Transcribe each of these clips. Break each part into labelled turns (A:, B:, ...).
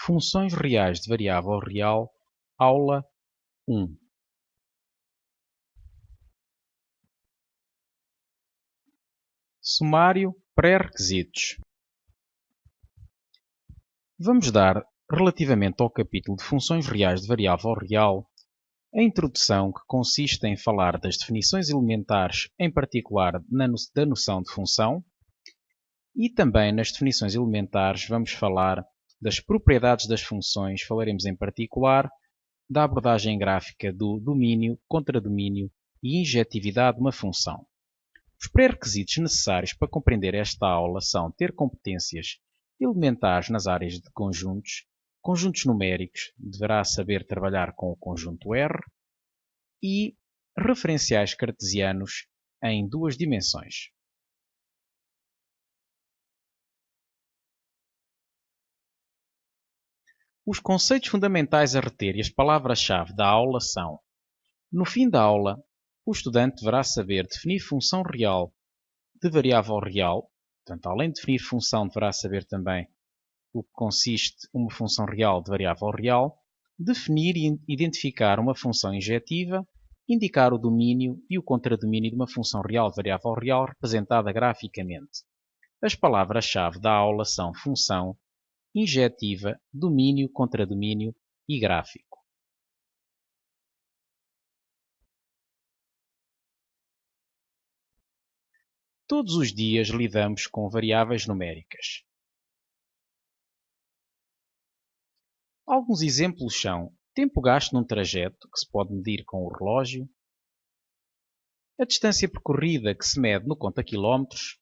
A: Funções reais de variável real, aula 1. Sumário pré-requisitos. Vamos dar, relativamente ao capítulo de funções reais de variável real, a introdução que consiste em falar das definições elementares, em particular da noção de função, e também nas definições elementares vamos falar das propriedades das funções, falaremos em particular da abordagem gráfica do domínio, contradomínio e injetividade de uma função. Os pré-requisitos necessários para compreender esta aula são ter competências elementares nas áreas de conjuntos, conjuntos numéricos, deverá saber trabalhar com o conjunto R, e referenciais cartesianos em duas dimensões. Os conceitos fundamentais a reter e as palavras-chave da aula são: no fim da aula, o estudante deverá saber definir função real de variável real, portanto, além de definir função, deverá saber também o que consiste uma função real de variável real, definir e identificar uma função injetiva, indicar o domínio e o contradomínio de uma função real de variável real representada graficamente. As palavras-chave da aula são função, injetiva, domínio, contradomínio e gráfico. Todos os dias lidamos com variáveis numéricas. Alguns exemplos são tempo gasto num trajeto, que se pode medir com o relógio, a distância percorrida, que se mede no conta-quilómetros,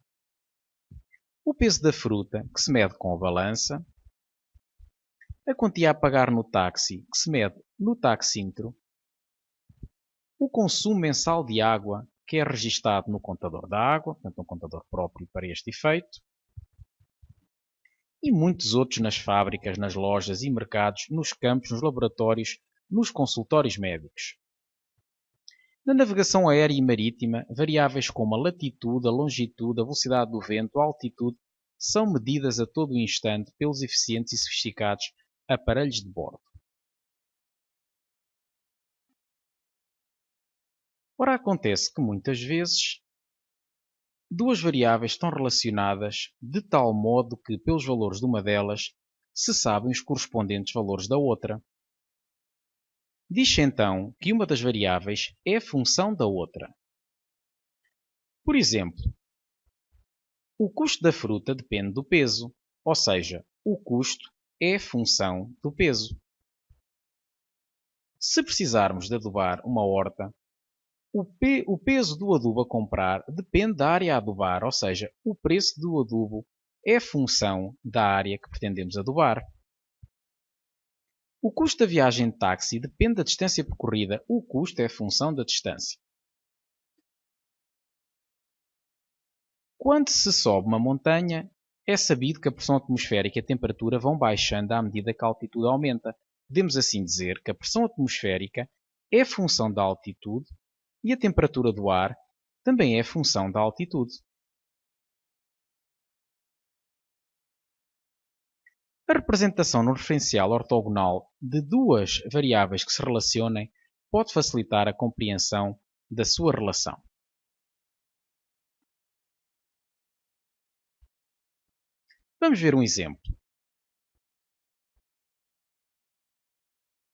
A: o peso da fruta, que se mede com a balança, a quantia a pagar no táxi, que se mede no taxímetro, o consumo mensal de água, que é registado no contador da água, portanto um contador próprio para este efeito, e muitos outros nas fábricas, nas lojas e mercados, nos campos, nos laboratórios, nos consultórios médicos. Na navegação aérea e marítima, variáveis como a latitude, a longitude, a velocidade do vento, a altitude, são medidas a todo o instante pelos eficientes e sofisticados aparelhos de bordo. Ora, acontece que muitas vezes duas variáveis estão relacionadas de tal modo que, pelos valores de uma delas, se sabem os correspondentes valores da outra. Diz-se então que uma das variáveis é função da outra. Por exemplo, o custo da fruta depende do peso, ou seja, o custo é função do peso. Se precisarmos de adubar uma horta, o peso do adubo a comprar depende da área a adubar, ou seja, o preço do adubo é função da área que pretendemos adubar. O custo da viagem de táxi depende da distância percorrida, o custo é função da distância. Quando se sobe uma montanha, é sabido que a pressão atmosférica e a temperatura vão baixando à medida que a altitude aumenta. Podemos assim dizer que a pressão atmosférica é função da altitude e a temperatura do ar também é função da altitude. A representação no referencial ortogonal de duas variáveis que se relacionem pode facilitar a compreensão da sua relação. Vamos ver um exemplo.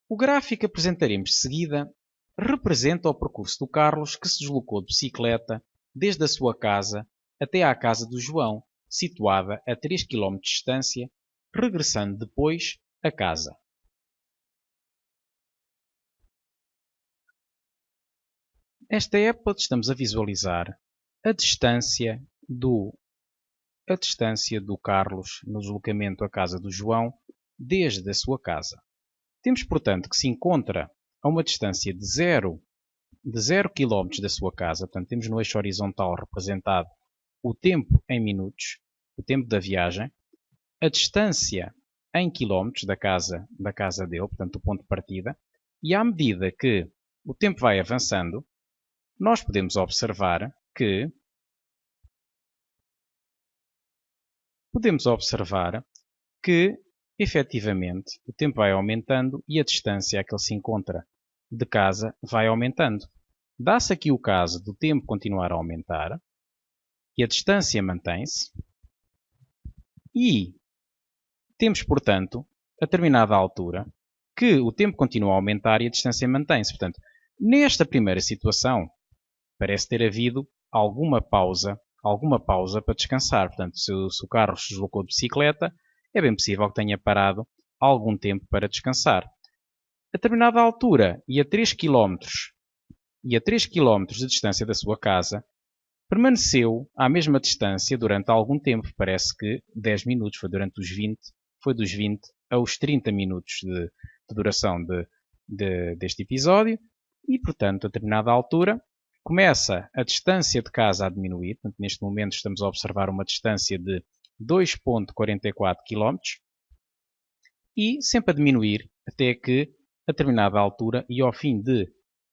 A: O gráfico que apresentaremos de seguida representa o percurso do Carlos, que se deslocou de bicicleta desde a sua casa até à casa do João, situada a 3 km de distância, regressando depois a casa. Nesta época estamos a visualizar a distância do Carlos no deslocamento à casa do João desde a sua casa. Temos, portanto, que se encontra a uma distância de 0 km da sua casa, portanto, temos no eixo horizontal representado o tempo em minutos, o tempo da viagem, a distância em quilómetros da casa dele, portanto, o ponto de partida, e à medida que o tempo vai avançando, nós podemos observar que efetivamente, o tempo vai aumentando e a distância a que ele se encontra de casa vai aumentando. Dá-se aqui o caso do tempo continuar a aumentar e a distância mantém-se e temos, portanto, a determinada altura que o tempo continua a aumentar e a distância mantém-se. Portanto, nesta primeira situação, parece ter havido alguma pausa para descansar. Portanto, se o carro se deslocou de bicicleta, é bem possível que tenha parado algum tempo para descansar. A determinada altura e a 3 km de distância da sua casa, permaneceu à mesma distância durante algum tempo. Parece que 10 minutos, foi dos 20 aos 30 minutos de duração deste episódio e, portanto, a determinada altura, começa a distância de casa a diminuir. Portanto, neste momento estamos a observar uma distância de 2,44 km e sempre a diminuir até que, a determinada altura e ao fim de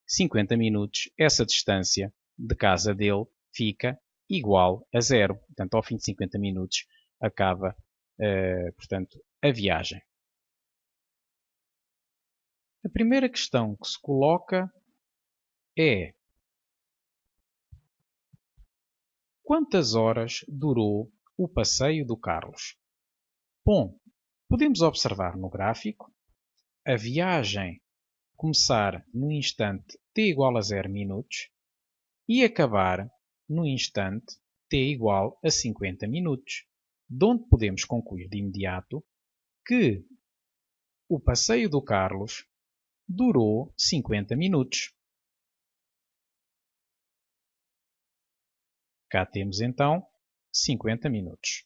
A: 50 minutos, essa distância de casa dele fica igual a zero. Portanto, ao fim de 50 minutos acaba, portanto, a viagem. A primeira questão que se coloca é: quantas horas durou o passeio do Carlos? Bom, podemos observar no gráfico a viagem começar no instante t igual a 0 minutos e acabar no instante t igual a 50 minutos, de onde podemos concluir de imediato que o passeio do Carlos durou 50 minutos. Cá temos então 50 minutos.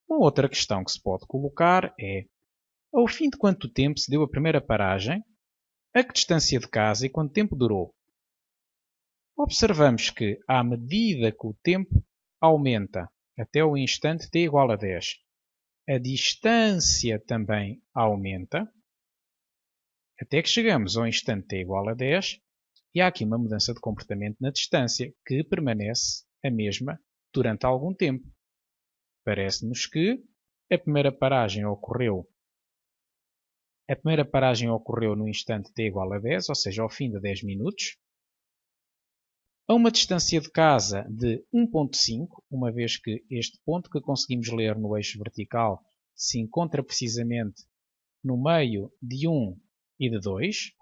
A: Uma outra questão que se pode colocar é: ao fim de quanto tempo se deu a primeira paragem, a que distância de casa e quanto tempo durou? Observamos que, à medida que o tempo aumenta até o instante t igual a 10, a distância também aumenta, até que chegamos ao instante t igual a 10, e há aqui uma mudança de comportamento na distância, que permanece a mesma durante algum tempo. Parece-nos que a primeira paragem ocorreu no instante t igual a 10, ou seja, ao fim de 10 minutos, a uma distância de casa de 1,5, uma vez que este ponto que conseguimos ler no eixo vertical se encontra precisamente no meio de 1 e de 2.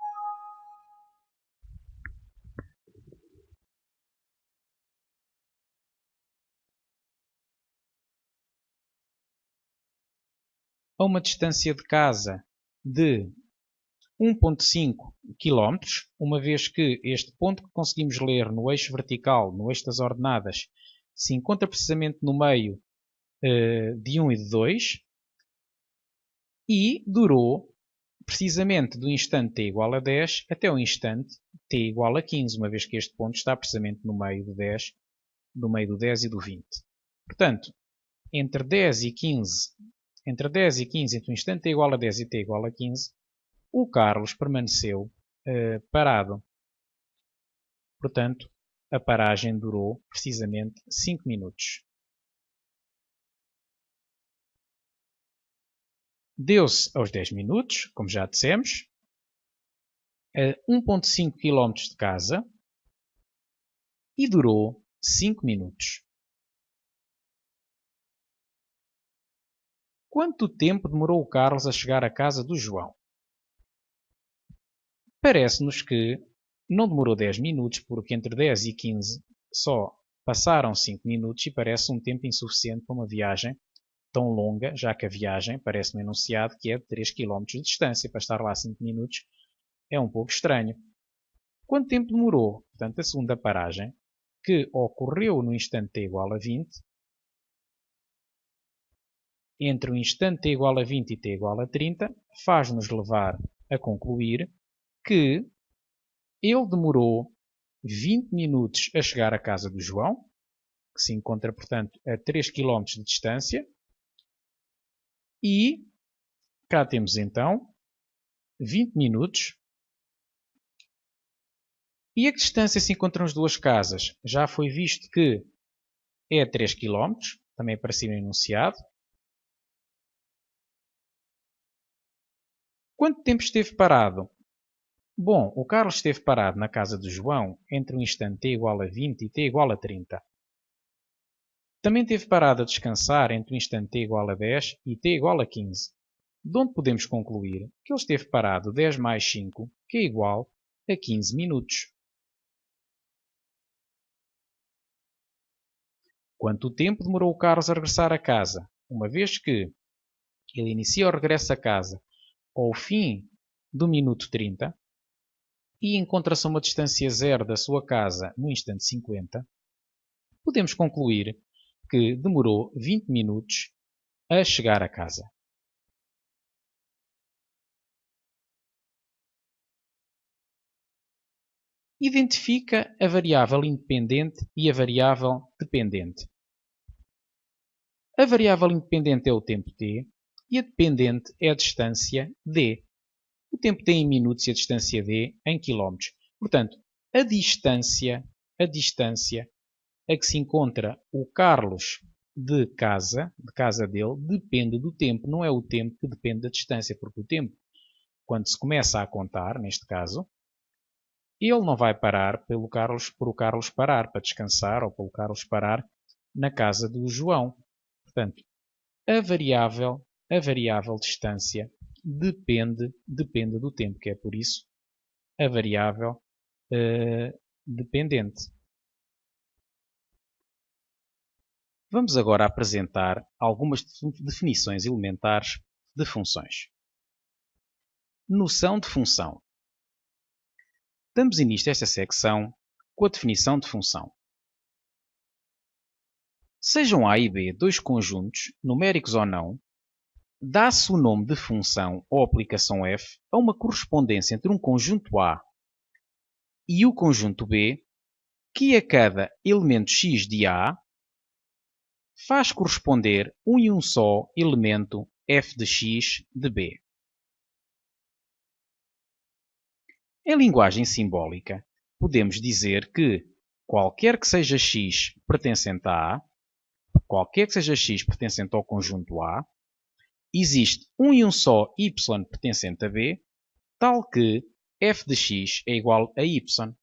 A: A uma distância de casa de 1,5 km, uma vez que este ponto que conseguimos ler no eixo vertical, no eixo das ordenadas, se encontra precisamente no meio de 1 e de 2 e durou precisamente do instante t igual a 10 até o instante t igual a 15, uma vez que este ponto está precisamente no meio do 10 e do 20. Portanto, entre 10 e 15, entre o instante t igual a 10 e t igual a 15, o Carlos permaneceu parado. Portanto, a paragem durou precisamente 5 minutos. Deu-se aos 10 minutos, como já dissemos, a 1,5 km de casa e durou 5 minutos. Quanto tempo demorou o Carlos a chegar à casa do João? Parece-nos que não demorou 10 minutos, porque entre 10 e 15 só passaram 5 minutos e parece um tempo insuficiente para uma viagem tão longa, já que a viagem parece no enunciado que é de 3 km de distância. Para estar lá 5 minutos é um pouco estranho. Quanto tempo demorou, portanto, a segunda paragem, que ocorreu no instante t igual a 20, entre o instante t igual a 20 e t igual a 30, faz-nos levar a concluir que ele demorou 20 minutos a chegar à casa do João, que se encontra, portanto, a 3 km de distância, e cá temos então 20 minutos. E a que distância se encontram as duas casas? Já foi visto que é 3 km, também apareceu no enunciado. Quanto tempo esteve parado? Bom, o Carlos esteve parado na casa do João entre o instante t igual a 20 e t igual a 30. Também esteve parado a descansar entre o instante t igual a 10 e t igual a 15, de onde podemos concluir que ele esteve parado 10 mais 5, que é igual a 15 minutos. Quanto tempo demorou o Carlos a regressar a casa? Uma vez que ele inicia o regresso a casa ao fim do minuto 30 e encontra-se a uma distância zero da sua casa no instante 50, podemos concluir que demorou 20 minutos a chegar a casa. Identifica a variável independente e a variável dependente. A variável independente é o tempo t e a dependente é a distância d. O tempo t em minutos e a distância d em quilómetros. Portanto, a distância a que se encontra o Carlos de casa dele, depende do tempo. Não é o tempo que depende da distância, porque o tempo, quando se começa a contar, neste caso, ele não vai parar por o Carlos parar para descansar ou pelo Carlos parar na casa do João. Portanto, a variável distância depende do tempo, que é por isso a variável dependente. Vamos agora apresentar algumas definições elementares de funções. Noção de função. Damos início a esta secção com a definição de função. Sejam A e B dois conjuntos, numéricos ou não, dá-se o nome de função ou aplicação f a uma correspondência entre um conjunto A e o conjunto B, que a cada elemento x de A faz corresponder um e um só elemento f de x de B. Em linguagem simbólica, podemos dizer que qualquer que seja x pertencente a A, qualquer que seja x pertencente ao conjunto A, existe um e um só y pertencente a B, tal que f de x é igual a y.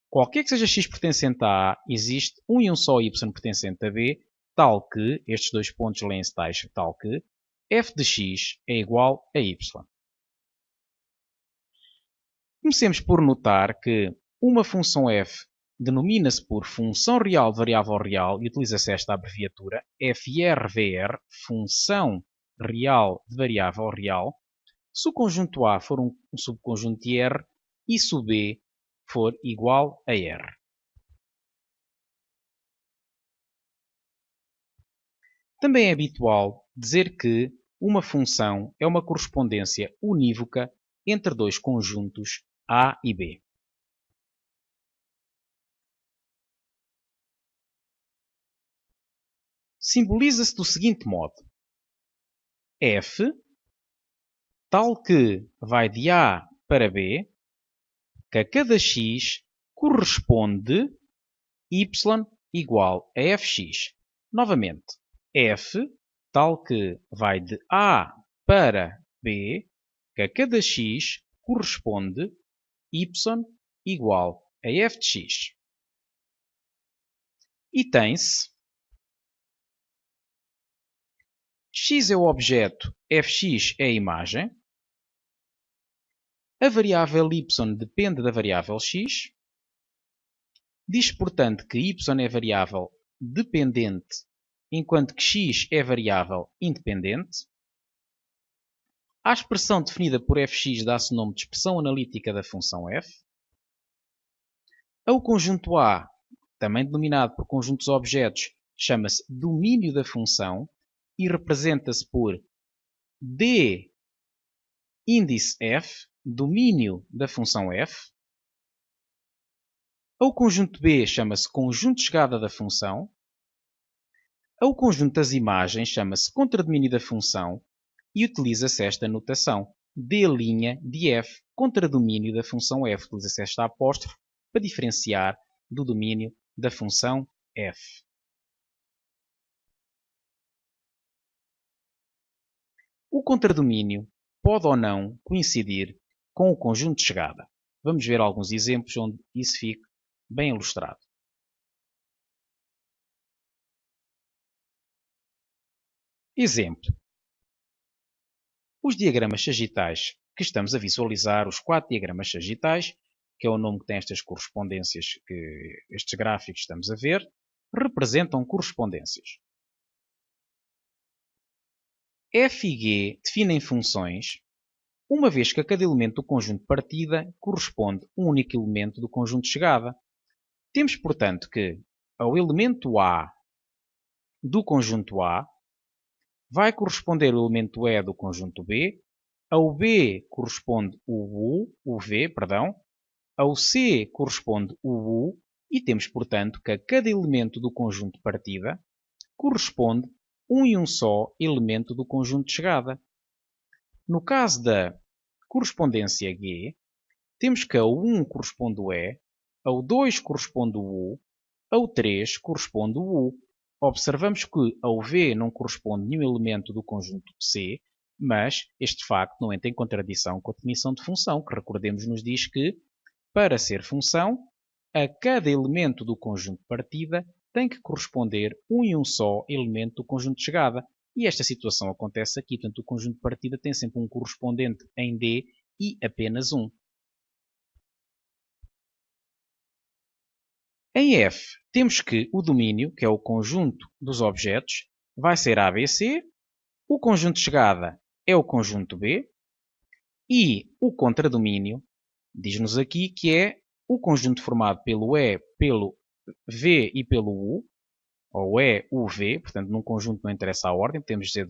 A: Qualquer que seja x pertencente a A, existe um e um só y pertencente a B, tal que, estes dois pontos leem-se tais, tal que, f de x é igual a y. Comecemos por notar que uma função f denomina-se por função real de variável real e utiliza-se esta abreviatura FRVR, função real de variável real, se o conjunto A for um subconjunto de R e se o B for igual a R. Também é habitual dizer que uma função é uma correspondência unívoca entre dois conjuntos A e B. Simboliza-se do seguinte modo: f, tal que vai de A para B, que a cada x corresponde y igual a fx. Novamente, f, tal que vai de A para B, que a cada x corresponde y igual a f de x. E tem-se x é o objeto, fx é a imagem, a variável y depende da variável x, diz, portanto, que y é variável dependente, enquanto que x é variável independente. À expressão definida por fx dá-se o nome de expressão analítica da função f. Ao conjunto A, também denominado por conjuntos objetos, chama-se domínio da função e representa-se por d índice f, domínio da função f. Ao conjunto B chama-se conjunto de chegada da função. Ao conjunto das imagens chama-se contradomínio da função e utiliza-se esta notação d' de f, contradomínio da função f. Utiliza-se esta apóstrofe para diferenciar do domínio da função f. O contradomínio pode ou não coincidir com o conjunto de chegada. Vamos ver alguns exemplos onde isso fique bem ilustrado. Exemplo. Os diagramas sagitais que estamos a visualizar, os 4 diagramas sagitais, que é o nome que tem estas correspondências, que estes gráficos estamos a ver, representam correspondências. F e G definem funções, uma vez que a cada elemento do conjunto de partida corresponde um único elemento do conjunto de chegada. Temos, portanto, que ao elemento A do conjunto A vai corresponder o elemento E do conjunto B, ao B corresponde o V, ao C corresponde o U, e temos, portanto, que a cada elemento do conjunto de partida corresponde um e um só elemento do conjunto de chegada. No caso da correspondência G, temos que ao 1 corresponde o E, ao 2 corresponde o U, ao 3 corresponde o U. Observamos que ao V não corresponde nenhum elemento do conjunto C, mas este facto não entra em contradição com a definição de função, que recordemos nos diz que, para ser função, a cada elemento do conjunto de partida tem que corresponder um e um só elemento do conjunto de chegada. E esta situação acontece aqui, portanto o conjunto de partida tem sempre um correspondente em D e apenas um. Em F, temos que o domínio, que é o conjunto dos objetos, vai ser ABC, o conjunto de chegada é o conjunto B, e o contradomínio diz-nos aqui que é o conjunto formado pelo E, pelo V e pelo U, ou E, U, V, portanto num conjunto não interessa a ordem, podemos dizer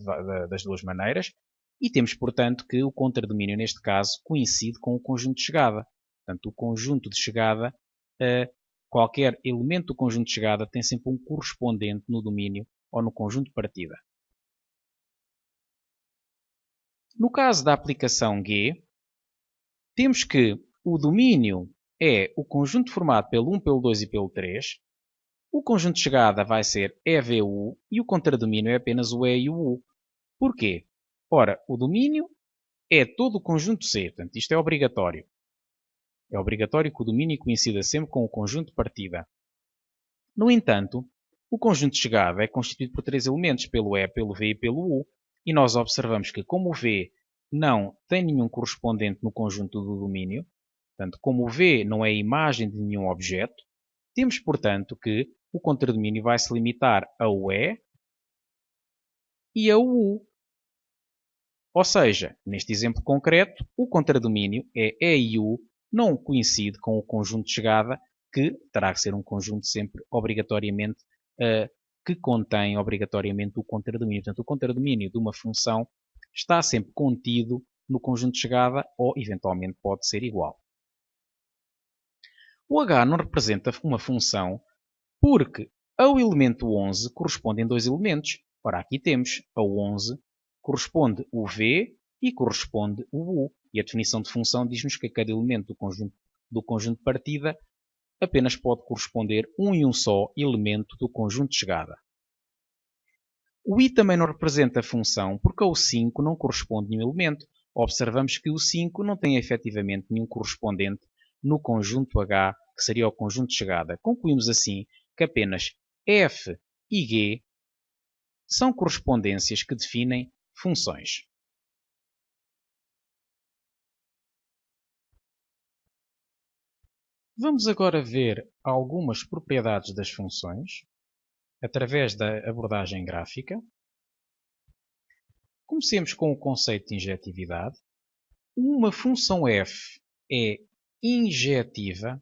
A: das duas maneiras, e temos, portanto, que o contradomínio neste caso coincide com o conjunto de chegada. Portanto, o conjunto de chegada, qualquer elemento do conjunto de chegada tem sempre um correspondente no domínio ou no conjunto de partida. No caso da aplicação G, temos que o domínio é o conjunto formado pelo 1, pelo 2 e pelo 3. O conjunto de chegada vai ser EVU e o contradomínio é apenas o E e o U. Porquê? Ora, o domínio é todo o conjunto C, portanto isto é obrigatório. É obrigatório que o domínio coincida sempre com o conjunto de partida. No entanto, o conjunto de chegada é constituído por 3 elementos, pelo E, pelo V e pelo U, e nós observamos que como o V não tem nenhum correspondente no conjunto do domínio, portanto, como o V não é a imagem de nenhum objeto, temos, portanto, que o contradomínio vai se limitar ao E e ao U. Ou seja, neste exemplo concreto, o contradomínio é E e U, não coincide com o conjunto de chegada, que terá que ser um conjunto sempre obrigatoriamente que contém obrigatoriamente o contradomínio. Portanto, o contradomínio de uma função está sempre contido no conjunto de chegada ou, eventualmente, pode ser igual. O H não representa uma função porque ao elemento 11 correspondem dois elementos. Ora, aqui temos ao 11 corresponde o V e corresponde o U. E a definição de função diz-nos que a cada elemento do conjunto de partida apenas pode corresponder um e um só elemento do conjunto de chegada. O I também não representa função porque ao 5 não corresponde nenhum elemento. Observamos que o 5 não tem efetivamente nenhum correspondente no conjunto H, que seria o conjunto de chegada. Concluímos assim que apenas F e G são correspondências que definem funções. Vamos agora ver algumas propriedades das funções através da abordagem gráfica. Comecemos com o conceito de injetividade. Uma função f é injetiva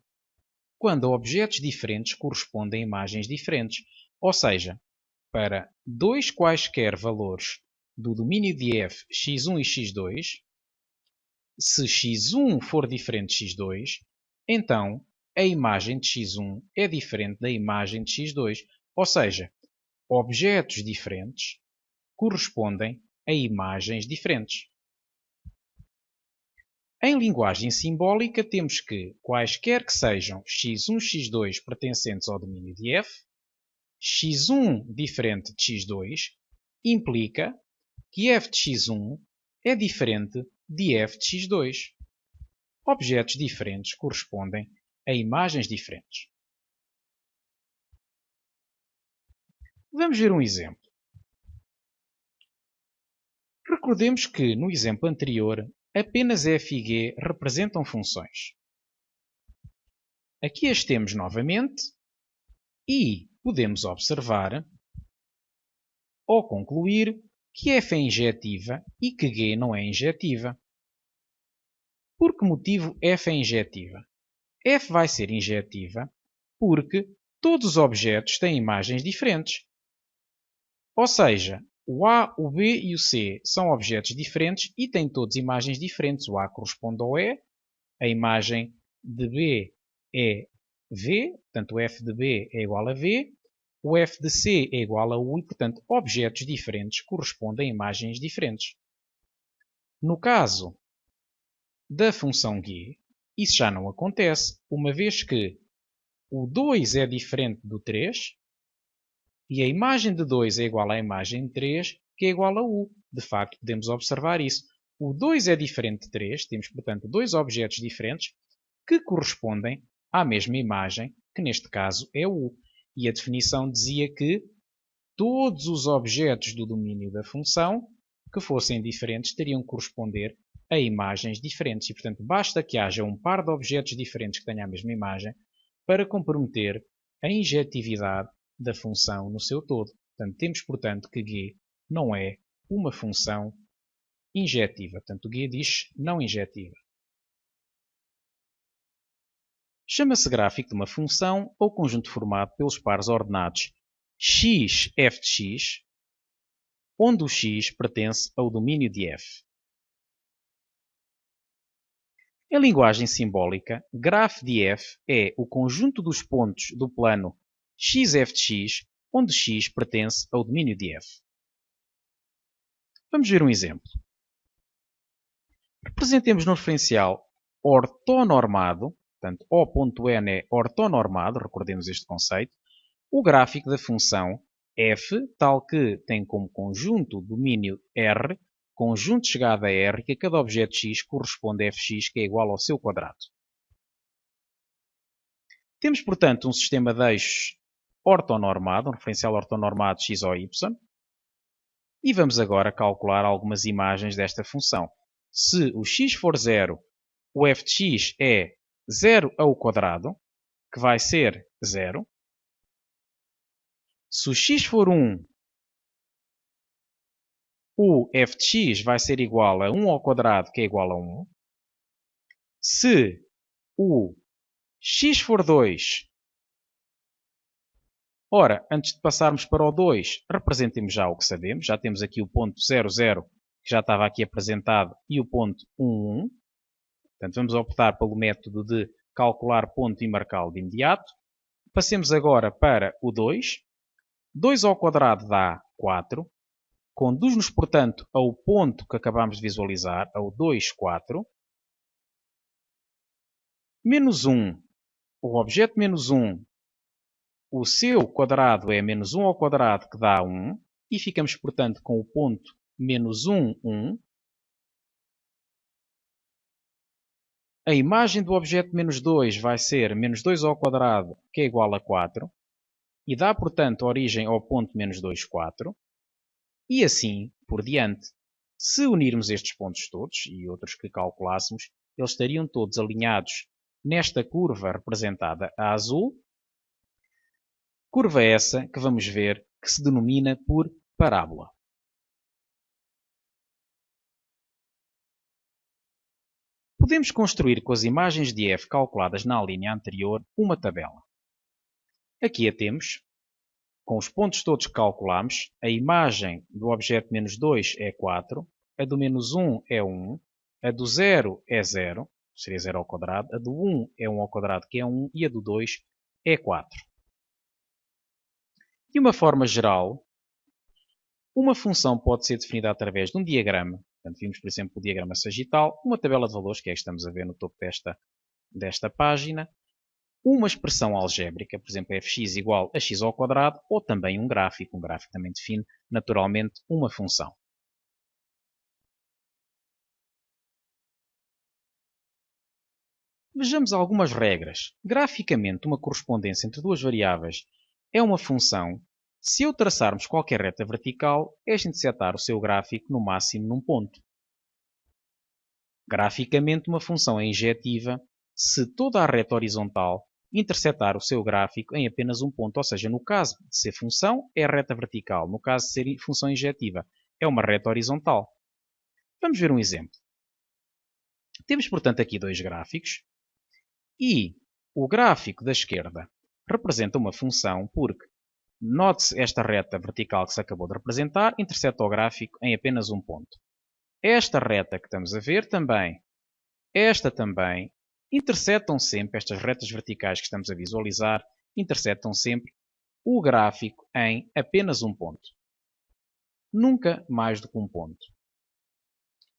A: quando a objetos diferentes correspondem a imagens diferentes. Ou seja, para dois quaisquer valores do domínio de f, x1 e x2, se x1 for diferente de x2, então a imagem de x1 é diferente da imagem de x2. Ou seja, objetos diferentes correspondem a imagens diferentes. Em linguagem simbólica, temos que, quaisquer que sejam x1 e x2 pertencentes ao domínio de f, x1 diferente de x2 implica que f de x1 é diferente de f de x2. Objetos diferentes correspondem a imagens diferentes. Vamos ver um exemplo. Recordemos que, no exemplo anterior, apenas f e g representam funções. Aqui as temos novamente e podemos observar ou concluir que f é injetiva e que g não é injetiva. Por que motivo f é injetiva? F vai ser injetiva porque todos os objetos têm imagens diferentes. Ou seja, o A, o B e o C são objetos diferentes e têm todos imagens diferentes. O A corresponde ao E, a imagem de B é V, portanto o f de B é igual a V, o f de C é igual a U e, portanto, objetos diferentes correspondem a imagens diferentes. No caso da função g, isso já não acontece, uma vez que o 2 é diferente do 3 e a imagem de 2 é igual à imagem de 3, que é igual a U. De facto, podemos observar isso. O 2 é diferente de 3, temos, portanto, dois objetos diferentes que correspondem à mesma imagem, que neste caso é U. E a definição dizia que todos os objetos do domínio da função que fossem diferentes teriam que corresponder a imagens diferentes. E, portanto, basta que haja um par de objetos diferentes que tenham a mesma imagem para comprometer a injetividade da função no seu todo. Portanto, temos, portanto, que g não é uma função injetiva. Portanto, g diz não injetiva. Chama-se gráfico de uma função ou conjunto formado pelos pares ordenados x, f de x, onde o x pertence ao domínio de f. Em linguagem simbólica, grafo de f é o conjunto dos pontos do plano xf de x, onde x pertence ao domínio de f. Vamos ver um exemplo. Representemos no referencial ortonormado, portanto, O.n é ortonormado, recordemos este conceito, o gráfico da função f, tal que tem como conjunto domínio R, conjunto chegado a R, que a cada objeto x corresponde a fx, que é igual ao seu quadrado. Temos, portanto, um sistema de eixos ortonormado, um referencial ortonormado x ou y, e vamos agora calcular algumas imagens desta função. Se o x for 0, o f de x é 0 ao quadrado, que vai ser 0. Se o x for 1, o f de x vai ser igual a 1 ao quadrado, que é igual a 1. Se o x for 2, ora, antes de passarmos para o 2, representemos já o que sabemos. Já temos aqui o ponto 0, 0, que já estava aqui apresentado, e o ponto 1, 1. Portanto, vamos optar pelo método de calcular ponto e marcá-lo de imediato. Passemos agora para o 2. 2 ao quadrado dá 4. Conduz-nos, portanto, ao ponto que acabamos de visualizar, ao 2, 4. Menos 1. O objeto menos 1, o seu quadrado é menos 1 ao quadrado, que dá 1. E ficamos, portanto, com o ponto menos 1, 1. A imagem do objeto menos 2 vai ser menos 2 ao quadrado, que é igual a 4. E dá, portanto, origem ao ponto menos 2, 4. E assim por diante. Se unirmos estes pontos todos e outros que calculássemos, eles estariam todos alinhados nesta curva representada a azul. Curva essa que vamos ver que se denomina por parábola. Podemos construir com as imagens de f calculadas na linha anterior uma tabela. Aqui a temos. Com os pontos todos que calculamos, a imagem do objeto menos 2 é 4, a do menos 1 é 1, a do 0 é 0, seria 0 ao quadrado, a do 1 é 1 ao quadrado, que é 1, e a do 2 é 4. De uma forma geral, uma função pode ser definida através de um diagrama. Portanto, vimos, por exemplo, o diagrama sagital, uma tabela de valores, que é a que estamos a ver no topo desta página, uma expressão algébrica, por exemplo, fx igual a x ao quadrado, ou também um gráfico. Um gráfico também define, naturalmente, uma função. Vejamos algumas regras. Graficamente, uma correspondência entre duas variáveis é uma função se ao traçarmos qualquer reta vertical, esta intersetar o seu gráfico no máximo num ponto. Graficamente, uma função é injetiva se toda a reta horizontal intersetar o seu gráfico em apenas um ponto. Ou seja, no caso de ser função, é a reta vertical. No caso de ser função injetiva, é uma reta horizontal. Vamos ver um exemplo. Temos, portanto, aqui dois gráficos. E o gráfico da esquerda representa uma função porque, note-se esta reta vertical que se acabou de representar, interseta o gráfico em apenas um ponto. Esta reta que estamos a ver também, esta também, intersetam sempre, estas retas verticais que estamos a visualizar, intersetam sempre o gráfico em apenas um ponto. Nunca mais do que um ponto.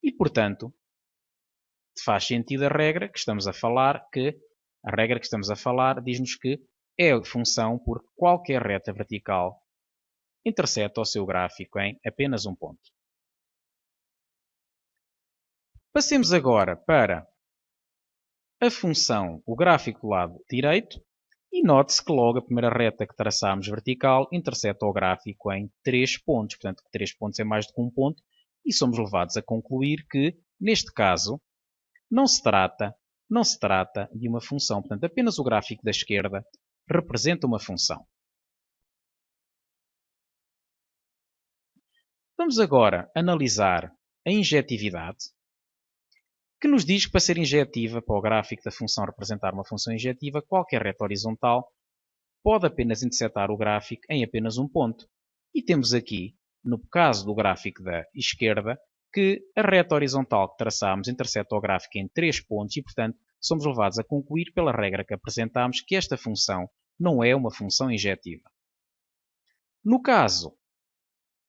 A: E, portanto, faz sentido a regra que estamos a falar, a regra que estamos a falar diz-nos que é função porque qualquer reta vertical interseta o seu gráfico em apenas um ponto. Passemos agora para a função, o gráfico do lado direito, e note-se que logo a primeira reta que traçámos vertical interseta o gráfico em 3 pontos. Portanto, 3 pontos é mais do que um ponto, e somos levados a concluir que, neste caso, não se trata de uma função. Portanto, apenas o gráfico da esquerda representa uma função. Vamos agora analisar a injetividade, que nos diz que para ser injetiva, para o gráfico da função representar uma função injetiva, qualquer reta horizontal pode apenas intersetar o gráfico em apenas um ponto. E temos aqui, no caso do gráfico da esquerda, que a reta horizontal que traçámos interseta o gráfico em 3 pontos e, portanto, somos levados a concluir pela regra que apresentámos que esta função não é uma função injetiva. No caso,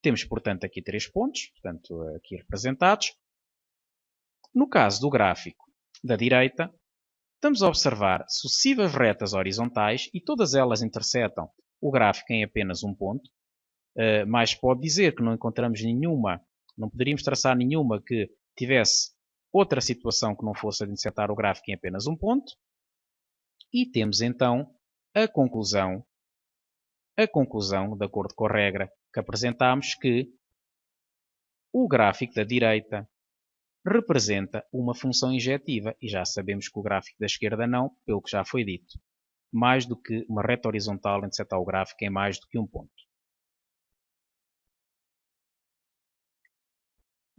A: temos, portanto, aqui 3 pontos, portanto, aqui representados. No caso do gráfico da direita, estamos a observar sucessivas retas horizontais e todas elas intersetam o gráfico em apenas um ponto. Mas pode dizer que não encontramos nenhuma, não poderíamos traçar nenhuma que tivesse outra situação que não fosse a de intersetar o gráfico em apenas um ponto. E temos então a conclusão, de acordo com a regra que apresentámos, que o gráfico da direita representa uma função injetiva, e já sabemos que o gráfico da esquerda não, pelo que já foi dito. Mais do que uma reta horizontal intersetar o gráfico em mais do que um ponto.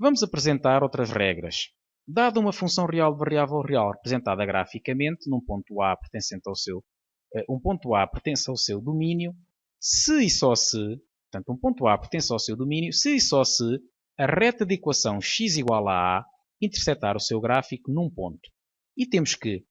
A: Vamos apresentar outras regras. Dada uma função real de variável real representada graficamente num ponto A pertencente ao seu, um ponto A pertence ao seu domínio, se e só se, portanto, um ponto A pertence ao seu domínio, se e só se a reta de equação x igual a intersetar o seu gráfico num ponto. E temos que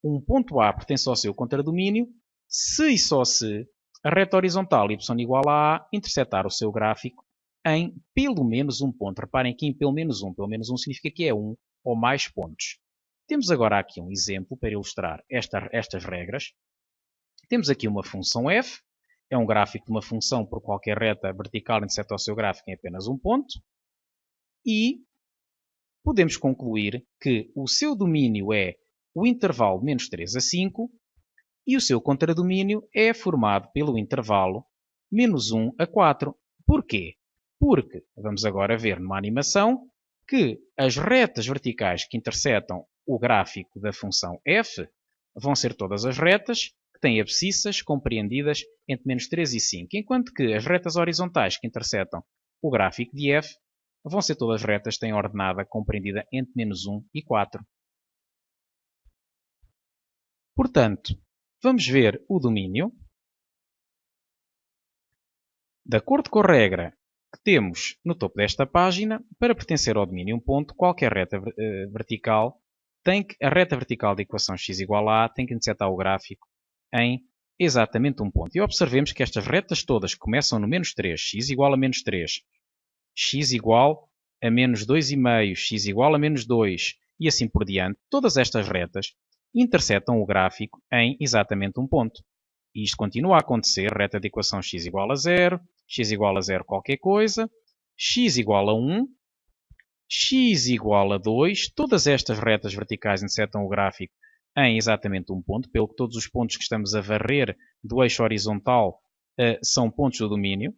A: um ponto A pertence ao seu contradomínio se e só se a reta horizontal y igual a intersetar o seu gráfico em pelo menos um ponto. Reparem aqui em pelo menos um. Pelo menos um significa que é um ou mais pontos. Temos agora aqui um exemplo para ilustrar estas regras. Temos aqui uma função f. É um gráfico de uma função por qualquer reta vertical interseta o seu gráfico em apenas um ponto. E podemos concluir que o seu domínio é o intervalo menos 3 a 5 e o seu contradomínio é formado pelo intervalo menos 1 a 4. Porquê? Porque, vamos agora ver numa animação, que as retas verticais que intersetam o gráfico da função f vão ser todas as retas que têm abscissas compreendidas entre menos 3 e 5, enquanto que as retas horizontais que intersetam o gráfico de f vão ser todas retas que têm ordenada compreendida entre menos 1 e 4. Portanto, vamos ver o domínio. De acordo com a regra que temos no topo desta página, para pertencer ao domínio um ponto, qualquer reta vertical a reta vertical da equação x igual a tem que intersetar o gráfico em exatamente um ponto. E observemos que estas retas todas que começam no menos 3, x igual a menos 3, x igual a menos 2,5, x igual a menos 2 e assim por diante, todas estas retas intersetam o gráfico em exatamente um ponto. E isto continua a acontecer, reta de equação x igual a 0, x igual a 0 qualquer coisa, x igual a 1, x igual a 2, todas estas retas verticais intersetam o gráfico em exatamente um ponto, pelo que todos os pontos que estamos a varrer do eixo horizontal são pontos do domínio.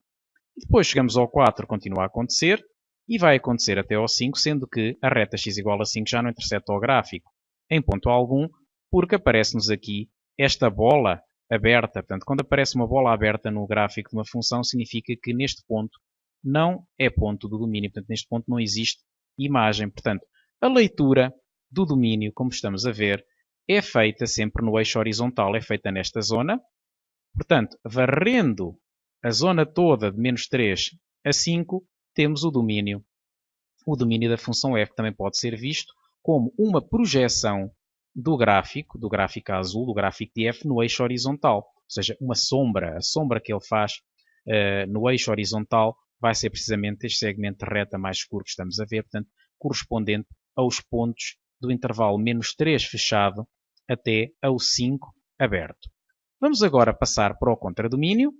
A: Depois chegamos ao 4, continua a acontecer, e vai acontecer até ao 5, sendo que a reta x igual a 5 já não intercepta o gráfico em ponto algum, porque aparece-nos aqui esta bola aberta. Portanto, quando aparece uma bola aberta no gráfico de uma função, significa que neste ponto não é ponto do domínio. Portanto, neste ponto não existe imagem. Portanto, a leitura do domínio, como estamos a ver, é feita sempre no eixo horizontal, é feita nesta zona. Portanto, varrendo a zona toda de menos 3 a 5, temos o domínio da função f, que também pode ser visto como uma projeção do gráfico azul, do gráfico de f, no eixo horizontal. Ou seja, uma sombra. A sombra que ele faz no eixo horizontal vai ser precisamente este segmento de reta mais escuro que estamos a ver, portanto, correspondente aos pontos do intervalo menos 3 fechado até ao 5 aberto. Vamos agora passar para o contradomínio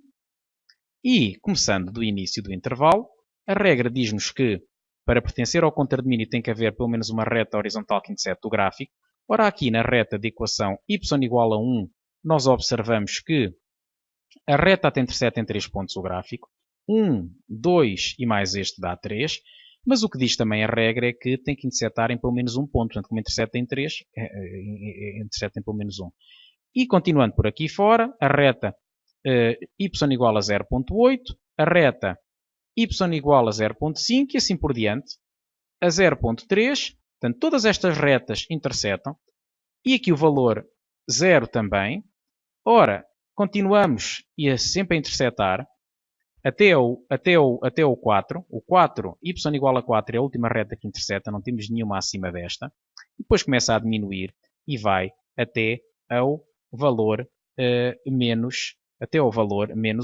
A: e, começando do início do intervalo, a regra diz-nos que para pertencer ao contradomínio tem que haver pelo menos uma reta horizontal que intercepte o gráfico. Ora, aqui na reta de equação y igual a 1, nós observamos que a reta até intercepta em 3 pontos o gráfico. 1, 2 e mais este dá 3. Mas o que diz também a regra é que tem que interceptar em pelo menos um ponto. Portanto, como intercepta em 3, intercepta em pelo menos 1. E continuando por aqui fora, a reta y igual a 0.8, a reta y igual a 0.5 e assim por diante, a 0.3. Portanto, todas estas retas interceptam. E aqui o valor 0 também. Ora, continuamos sempre a interceptar até o 4. O 4, y igual a 4 é a última reta que intercepta, não temos nenhuma acima desta. Depois começa a diminuir e vai até ao valor menos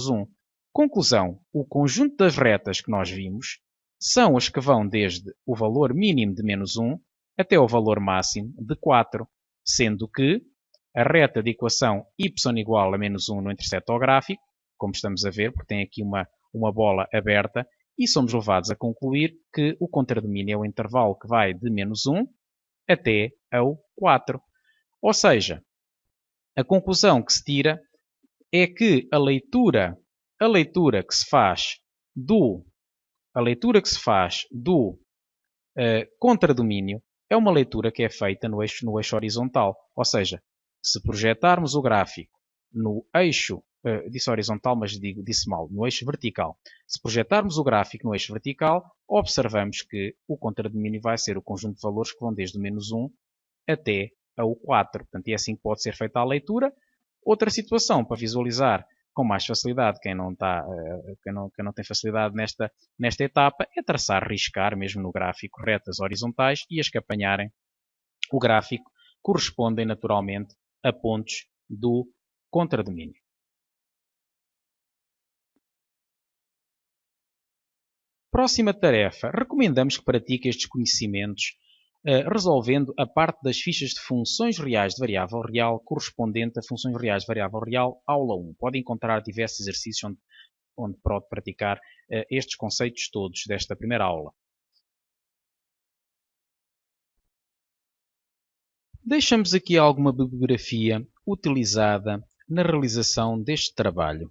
A: 1. Conclusão, o conjunto das retas que nós vimos são as que vão desde o valor mínimo de menos 1 até o valor máximo de 4, sendo que a reta de equação y igual a menos 1 não intercepta o gráfico, como estamos a ver, porque tem aqui uma bola aberta, e somos levados a concluir que o contradomínio é o intervalo que vai de menos 1 até ao 4. Ou seja, a conclusão que se tira é que a leitura que se faz do contradomínio é uma leitura que é feita no eixo horizontal. Ou seja, se projetarmos o gráfico no eixo, disse horizontal, mas disse mal, no eixo vertical. Se projetarmos o gráfico no eixo vertical, observamos que o contradomínio vai ser o conjunto de valores que vão desde o menos 1 até ao 4. Portanto, é assim que pode ser feita a leitura. Outra situação para visualizar com mais facilidade, quem não tem facilidade nesta etapa, é riscar mesmo no gráfico retas horizontais e as que apanharem o gráfico correspondem naturalmente a pontos do contradomínio. Próxima tarefa. Recomendamos que pratique estes conhecimentos resolvendo a parte das fichas de funções reais de variável real correspondente a funções reais de variável real, aula 1. Pode encontrar diversos exercícios onde pode praticar estes conceitos todos desta primeira aula. Deixamos aqui alguma bibliografia utilizada na realização deste trabalho.